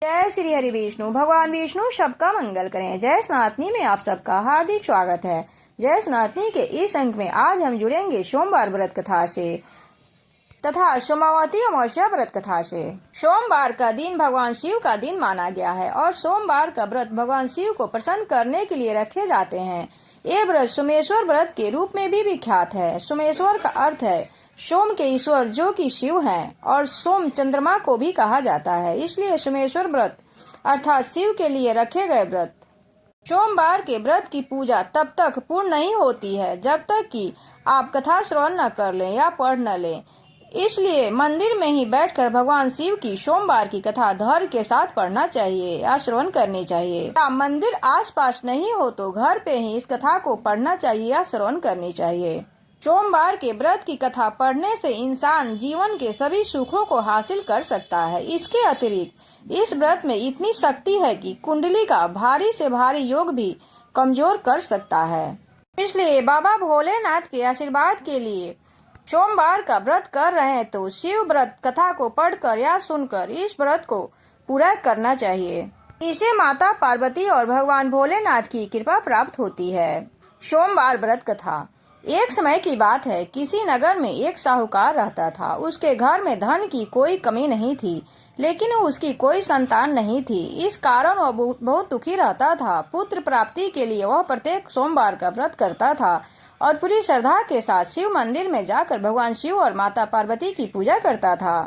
जय श्री हरि विष्णु। भगवान विष्णु सबका मंगल करें। जय सनातनी में आप सबका हार्दिक स्वागत है। जय सनातनी के इस अंक में आज हम जुड़ेंगे सोमवार व्रत कथा से तथा सोमावती अमावस्या व्रत कथा से। सोमवार का दिन भगवान शिव का दिन माना गया है और सोमवार का व्रत भगवान शिव को प्रसन्न करने के लिए रखे जाते हैं। ये व्रत सोमेश्वर व्रत के रूप में भी विख्यात है। सोमेश्वर का अर्थ है सोम के ईश्वर जो कि शिव हैं और सोम चंद्रमा को भी कहा जाता है, इसलिए सोमेश्वर व्रत अर्थात शिव के लिए रखे गए व्रत। सोमवार के व्रत की पूजा तब तक पूर्ण नहीं होती है जब तक कि आप कथा श्रवण न कर लें या पढ़ न लें। इसलिए मंदिर में ही बैठकर भगवान शिव की सोमवार की कथा धैर्य के साथ पढ़ना चाहिए या श्रवण करनी चाहिए। या मंदिर आसपास नहीं हो तो घर पे ही इस कथा को पढ़ना चाहिए या श्रवण करनी चाहिए। सोमवार के व्रत की कथा पढ़ने से इंसान जीवन के सभी सुखों को हासिल कर सकता है। इसके अतिरिक्त इस व्रत में इतनी शक्ति है कि कुंडली का भारी से भारी योग भी कमजोर कर सकता है। इसलिए बाबा भोलेनाथ के आशीर्वाद के लिए सोमवार का व्रत कर रहे हैं तो शिव व्रत कथा को पढ़कर या सुनकर इस व्रत को पूरा करना चाहिए। इसे माता पार्वती और भगवान भोलेनाथ की कृपा प्राप्त होती है। सोमवार व्रत कथा। एक समय की बात है, किसी नगर में एक साहूकार रहता था। उसके घर में धन की कोई कमी नहीं थी, लेकिन उसकी कोई संतान नहीं थी। इस कारण वह बहुत दुखी रहता था। पुत्र प्राप्ति के लिए वह प्रत्येक सोमवार का व्रत करता था और पूरी श्रद्धा के साथ शिव मंदिर में जाकर भगवान शिव और माता पार्वती की पूजा करता था।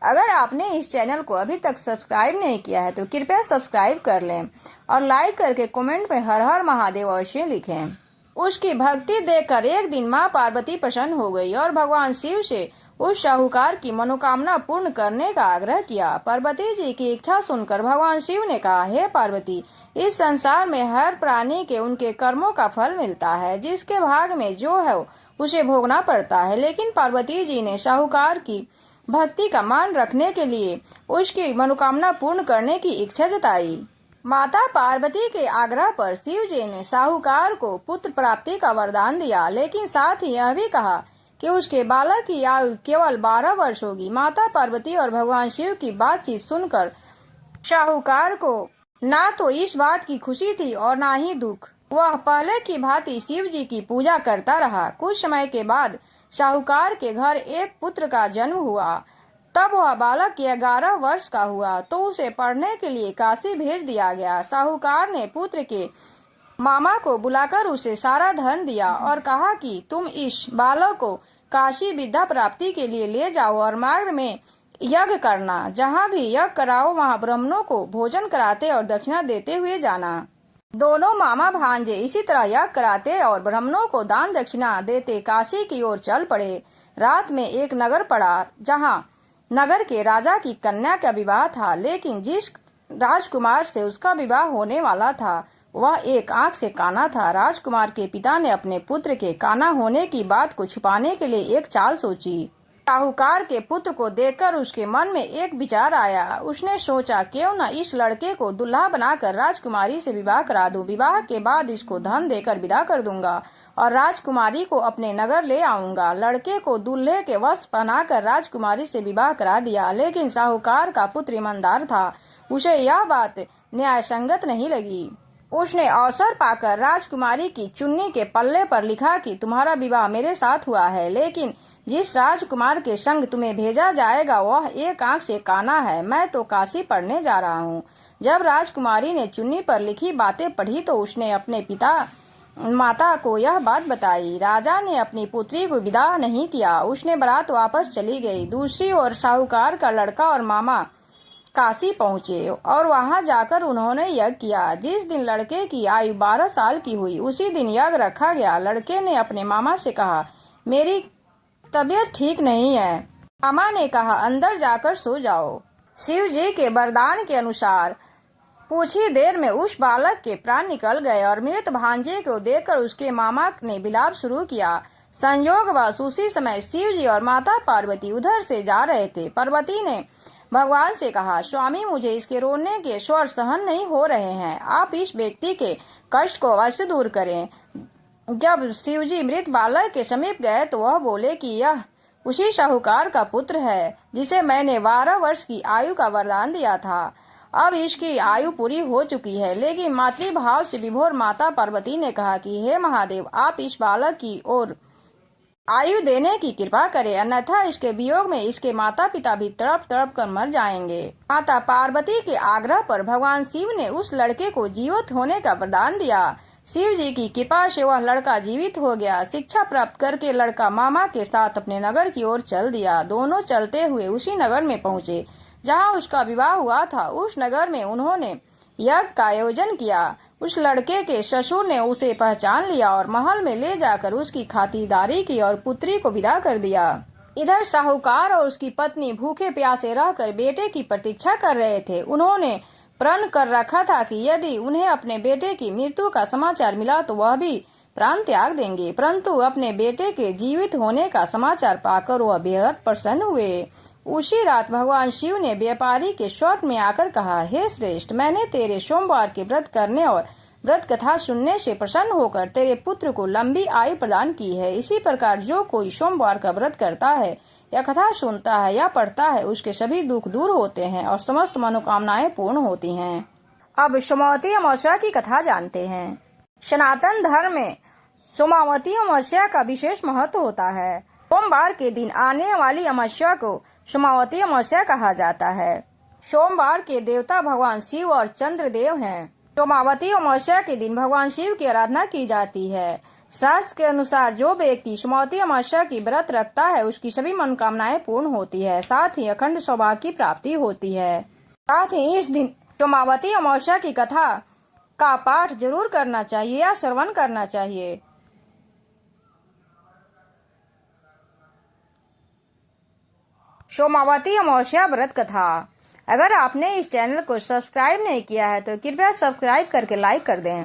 अगर आपने इस चैनल को अभी तक सब्सक्राइब नहीं किया है तो कृपया सब्सक्राइब कर लें और लाइक करके कमेंट में हर हर महादेव अवश्य लिखें। उसकी भक्ति देखकर एक दिन माँ पार्वती प्रसन्न हो गई और भगवान शिव से उस साहूकार की मनोकामना पूर्ण करने का आग्रह किया। पार्वती जी की इच्छा सुनकर भगवान शिव ने कहा, हे पार्वती, इस संसार में हर प्राणी के उनके कर्मों का फल मिलता है। जिसके भाग में जो है उसे भोगना पड़ता है। लेकिन पार्वती जी ने साहूकार की भक्ति का मान रखने के लिए उसकी मनोकामना पूर्ण करने की इच्छा जताई। माता पार्वती के आग्रह पर शिव जी ने साहूकार को पुत्र प्राप्ति का वरदान दिया, लेकिन साथ ही यह भी कहा कि उसके बालक की आयु केवल 12 वर्ष होगी। माता पार्वती और भगवान शिव की बातचीत सुनकर साहूकार को ना तो इस बात की खुशी थी और ना ही दुख। वह पहले की भांति शिव जी की पूजा करता रहा। कुछ समय के बाद साहूकार के घर एक पुत्र का जन्म हुआ। तब वह बालक 11 वर्ष का हुआ तो उसे पढ़ने के लिए काशी भेज दिया गया। साहूकार ने पुत्र के मामा को बुलाकर उसे सारा धन दिया और कहा कि तुम इस बालक को काशी विद्या प्राप्ति के लिए ले जाओ और मार्ग में यज्ञ करना। जहाँ भी यज्ञ कराओ वहाँ ब्राह्मणों को भोजन कराते और दक्षिणा देते हुए जाना। दोनों मामा भांजे इसी तरह यज्ञ कराते और ब्राह्मणों को दान दक्षिणा देते काशी की ओर चल पड़े। रात में एक नगर पड़ा जहाँ नगर के राजा की कन्या का विवाह था, लेकिन जिस राजकुमार से उसका विवाह होने वाला था वह एक आंख से काना था। राजकुमार के पिता ने अपने पुत्र के काना होने की बात को छुपाने के लिए एक चाल सोची। साहूकार के पुत्र को देखकर उसके मन में एक विचार आया। उसने सोचा, क्यों न इस लड़के को दुल्हा बनाकर राजकुमारी से विवाह करा दूं। विवाह के बाद इसको धन देकर विदा कर दूंगा और राजकुमारी को अपने नगर ले आऊंगा। लड़के को दूल्हे के वस्त्र पहनाकर राजकुमारी से विवाह करा दिया, लेकिन साहूकार का पुत्र ईमानदार था। उसे यह बात न्याय संगत नहीं लगी। उसने अवसर पाकर राजकुमारी की चुन्नी के पल्ले पर लिखा कि तुम्हारा विवाह मेरे साथ हुआ है, लेकिन जिस राजकुमार के संग तुम्हें भेजा जाएगा वह एक आंख से काना है। मैं तो काशी पढ़ने जा रहा हूँ। जब राजकुमारी ने चुन्नी पर लिखी बातें पढ़ी तो उसने अपने पिता माता को यह बात बताई। राजा ने अपनी पुत्री को विदा नहीं किया। उसने बारात वापस चली गई। दूसरी ओर साहूकार का लड़का और मामा काशी पहुँचे और वहां जाकर उन्होंने यज्ञ किया। जिस दिन लड़के की आयु 12 साल की हुई उसी दिन यज्ञ रखा गया। लड़के ने अपने मामा से कहा, मेरी तबीयत ठीक नहीं है। मामा ने कहा, अंदर जाकर सो जाओ। शिव जी के वरदान के अनुसार कुछ ही देर में उस बालक के प्राण निकल गए और मृत भांजे को देखकर उसके मामा ने विलाप शुरू किया। संयोगवश उसी समय शिव जी और माता पार्वती उधर से जा रहे थे। पार्वती ने भगवान से कहा, स्वामी, मुझे इसके रोने के स्वर सहन नहीं हो रहे हैं। आप इस व्यक्ति के कष्ट को अवश्य दूर करें। जब शिवजी मृत बालक के समीप गए तो वह बोले कि यह उसी साहूकार का पुत्र है जिसे मैंने 12 वर्ष की आयु का वरदान दिया था। अब इसकी आयु पूरी हो चुकी है। लेकिन मातृभाव से विभोर माता पार्वती ने कहा कि हे महादेव, आप इस बालक की ओर आयु देने की कृपा करें, अन्यथा इसके वियोग में इसके माता पिता भी तड़प तड़प कर मर जाएंगे। माता पार्वती के आग्रह पर भगवान शिव ने उस लड़के को जीवित होने का वरदान दिया। शिव जी की कृपा से वह लड़का जीवित हो गया। शिक्षा प्राप्त करके लड़का मामा के साथ अपने नगर की ओर चल दिया। दोनों चलते हुए उसी नगर में पहुँचे जहाँ उसका विवाह हुआ था। उस नगर में उन्होंने यज्ञ का आयोजन किया। उस लड़के के ससुर ने उसे पहचान लिया और महल में ले जाकर उसकी खातिरदारी की और पुत्री को विदा कर दिया। इधर साहूकार और उसकी पत्नी भूखे प्यासे रहकर बेटे की प्रतीक्षा कर रहे थे। उन्होंने प्रण कर रखा था कि यदि उन्हें अपने बेटे की मृत्यु का समाचार मिला तो वह भी प्राण त्याग देंगे, परंतु अपने बेटे के जीवित होने का समाचार पाकर वह बेहद प्रसन्न हुए। उसी रात भगवान शिव ने व्यापारी के स्वप्न में आकर कहा, हे श्रेष्ठ, मैंने तेरे सोमवार के व्रत करने और व्रत कथा सुनने से प्रसन्न होकर तेरे पुत्र को लंबी आयु प्रदान की है। इसी प्रकार जो कोई सोमवार का व्रत करता है या कथा सुनता है या पढ़ता है, उसके सभी दुख दूर होते हैं और समस्त मनोकामनाएं पूर्ण होती हैं। अब सोमावती अमावस्या की कथा जानते हैं। सनातन धर्म में सोमावती अमावस्या का विशेष महत्व होता है। सोमवार के दिन आने वाली अमावस्या को सोमावती अमावस्या कहा जाता है। सोमवार के देवता भगवान शिव और चंद्रदेव हैं। सोमावती अमावस्या के दिन भगवान शिव की आराधना की जाती है। शास्त्र के अनुसार जो व्यक्ति सोमावती अमावस्या की व्रत रखता है उसकी सभी मनोकामनाएं पूर्ण होती है, साथ ही अखंड सौभाग्य की प्राप्ति होती है। साथ ही इस दिन सोमावती अमावस्या की कथा का पाठ जरूर करना चाहिए या श्रवण करना चाहिए। सोमावती अमावस्या व्रत कथा। अगर आपने इस चैनल को सब्सक्राइब नहीं किया है तो कृपया सब्सक्राइब करके लाइक कर दें।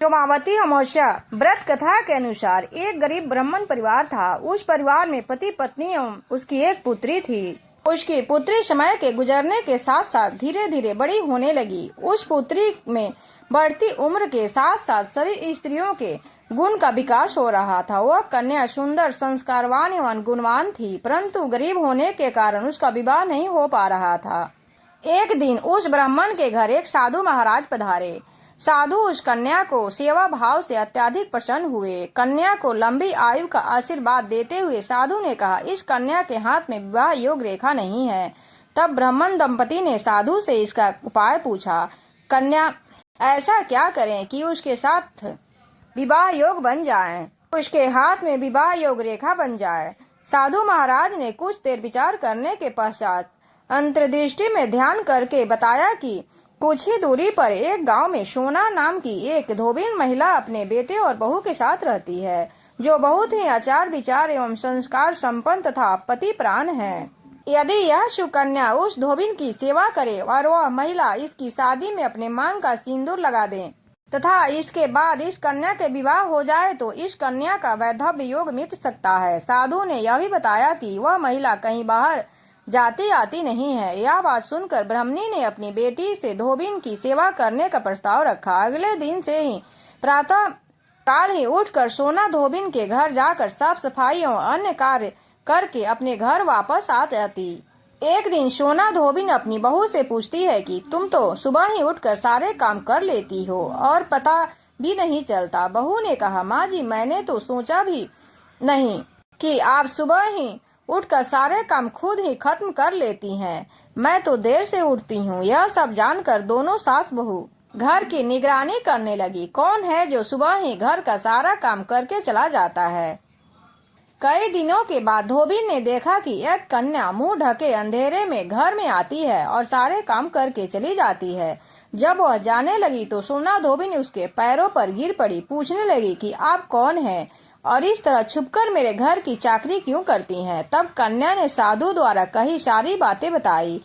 सोमावती अमावस्या व्रत कथा के अनुसार एक गरीब ब्राह्मण परिवार था। उस परिवार में पति पत्नी एवं उसकी एक पुत्री थी। उसकी पुत्री समय के गुजरने के साथ साथ धीरे धीरे बड़ी होने लगी। उस पुत्री में बढ़ती उम्र के साथ साथ सभी स्त्रियों के गुण का विकास हो रहा था। वह कन्या सुंदर, संस्कारवान एवं गुणवान थी, परंतु गरीब होने के कारण उसका विवाह नहीं हो पा रहा था। एक दिन उस ब्राह्मण के घर एक साधु महाराज पधारे। साधु उस कन्या को सेवा भाव से अत्यधिक प्रसन्न हुए। कन्या को लंबी आयु का आशीर्वाद देते हुए साधु ने कहा, इस कन्या के हाथ में विवाह योग रेखा नहीं है। तब ब्राह्मण दंपति ने साधु से इसका उपाय पूछा। कन्या ऐसा क्या करें कि उसके साथ विवाह योग बन जाए, उसके हाथ में विवाह योग रेखा बन जाए। साधु महाराज ने कुछ देर विचार करने के पश्चात अंतर्दृष्टि में ध्यान करके बताया कि कुछ ही दूरी पर एक गांव में सोना नाम की एक धोबिन महिला अपने बेटे और बहू के साथ रहती है, जो बहुत ही आचार विचार एवं संस्कार संपन्न तथा पति प्राण है। यदि यह सुकन्या उस धोबिन की सेवा करे और वह महिला इसकी शादी में अपने मांग का सिंदूर लगा दे तथा इसके बाद इस कन्या के विवाह हो जाए तो इस कन्या का वैधव्य योग मिट सकता है। साधु ने यह भी बताया कि वह महिला कहीं बाहर जाती आती नहीं है। यह बात सुनकर ब्राह्मणी ने अपनी बेटी से धोबिन की सेवा करने का प्रस्ताव रखा। अगले दिन से ही प्रातः काल ही उठकर सोना धोबिन के घर जाकर साफ सफाई और अन्य कार्य करके अपने घर वापस आ जाती। एक दिन सोना धोबिन अपनी बहू से पूछती है कि तुम तो सुबह ही उठकर सारे काम कर लेती हो और पता भी नहीं चलता। बहू ने कहा, माँ जी, मैंने तो सोचा भी नहीं कि आप सुबह ही उठकर सारे काम खुद ही खत्म कर लेती हैं। मैं तो देर से उठती हूँ। यह सब जानकर दोनों सास बहू घर की निगरानी करने लगी। कौन है जो सुबह ही घर का सारा काम करके चला जाता है। कई दिनों के बाद धोबिन ने देखा कि एक कन्या मुंह ढके अंधेरे में घर में आती है और सारे काम करके चली जाती है। जब वह जाने लगी तो सोना धोबिन उसके पैरों पर गिर पड़ी। पूछने लगी कि आप कौन हैं और इस तरह छुपकर मेरे घर की चाकरी क्यों करती हैं। तब कन्या ने साधु द्वारा कही सारी बातें बताई।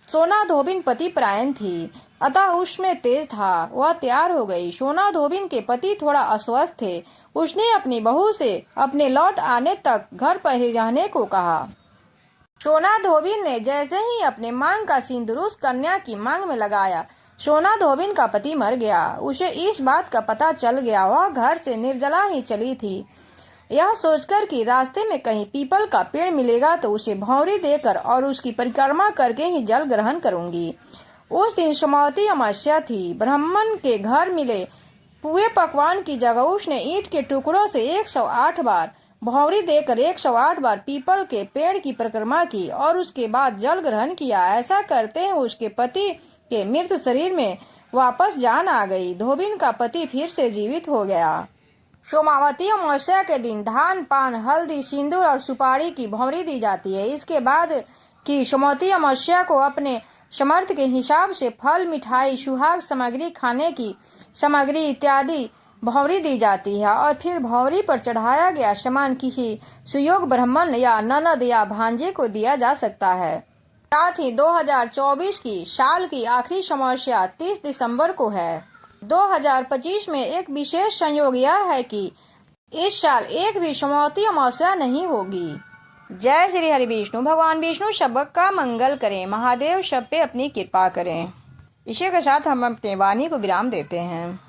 सोना धोबिन पति प्रायण थी, अतः उसमें तेज था। वह तैयार हो गई। सोना धोबिन के पति थोड़ा अस्वस्थ थे। उसने अपनी बहू से अपने लौट आने तक घर पर ही रहने को कहा। सोना धोबिन ने जैसे ही अपने मांग का सिंदूर उस कन्या की मांग में लगाया, सोना धोबिन का पति मर गया। उसे इस बात का पता चल गया। वह घर से निर्जला ही चली थी। यह सोचकर कि रास्ते में कहीं पीपल का पेड़ मिलेगा तो उसे भौंरी देकर और उसकी परिक्रमा करके ही जल ग्रहण करूंगी। उस दिन सोमवती अमावस्या थी। ब्राह्मण के घर मिले पुए पकवान की जगह उसने ईंट के टुकड़ों से 108 बार भौंरी देकर 108 बार पीपल के पेड़ की परिक्रमा की और उसके बाद जल ग्रहण किया। ऐसा करते हैं उसके पति के मृत शरीर में वापस जान आ गई। धोबिन का पति फिर से जीवित हो गया। सोमावती अमावस्या के दिन धान, पान, हल्दी, सिंदूर और सुपारी की भौंरी दी जाती है। इसके बाद की सोमवती अमावस्या को अपने समर्थ के हिसाब से फल, मिठाई, सुहाग सामग्री, खाने की सामग्री इत्यादि भौंरी दी जाती है और फिर भौंरी पर चढ़ाया गया सामान किसी सुयोग ब्राह्मण या ननद या भांजे को दिया जा सकता है। साथ ही 2024 की साल की आखिरी अमावस्या 30 दिसंबर को है। 2025 में एक विशेष संयोग यह है कि इस साल एक भी सोमवती अमावस्या नहीं होगी। जय श्री हरि विष्णु। भगवान विष्णु सबका मंगल करें। महादेव सब पे अपनी कृपा करें। इसी के साथ हम अपने वाणी को विराम देते हैं।